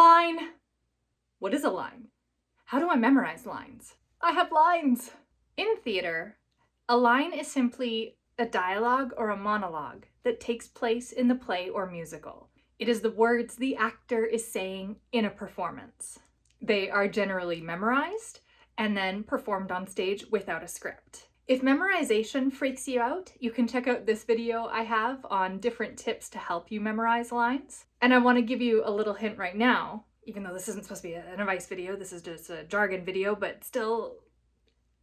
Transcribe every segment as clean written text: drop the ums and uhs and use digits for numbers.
line. What is a line? How do I memorize lines? I have lines. In theater, a line is simply a dialogue or a monologue that takes place in the play or musical. It is the words the actor is saying in a performance. They are generally memorized and then performed on stage without a script. If memorization freaks you out, you can check out this video I have on different tips to help you memorize lines. And I want to give you a little hint right now, even though this isn't supposed to be an advice video, this is just a jargon video, but still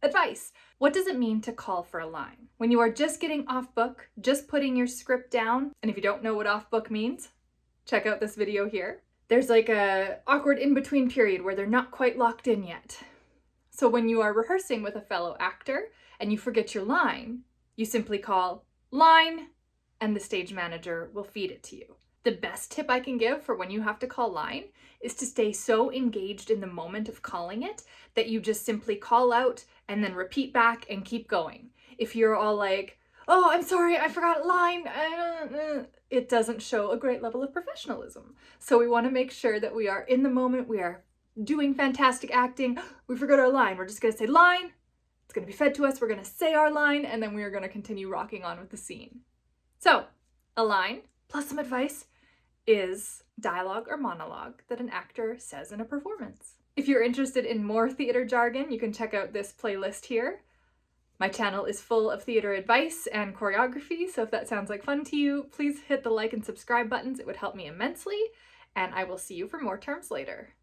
advice. What does it mean to call for a line? When you are just getting off book, just putting your script down, and if you don't know what off book means, check out this video here. There's like a awkward in-between period where they're not quite locked in yet. So when you are rehearsing with a fellow actor and you forget your line, you simply call line and the stage manager will feed it to you. The best tip I can give for when you have to call line is to stay so engaged in the moment of calling it that you just simply call out and then repeat back and keep going. If you're all like, oh, I'm sorry, I forgot line, it doesn't show a great level of professionalism. So we want to make sure that we are in the moment, we are doing fantastic acting, we forgot our line, we're just going to say line, it's going to be fed to us, we're going to say our line, and then we are going to continue rocking on with the scene. So, a line, plus some advice, is dialogue or monologue that an actor says in a performance. If you're interested in more theater jargon, you can check out this playlist here. My channel is full of theater advice and choreography, so if that sounds like fun to you, please hit the like and subscribe buttons. It would help me immensely, and I will see you for more terms later.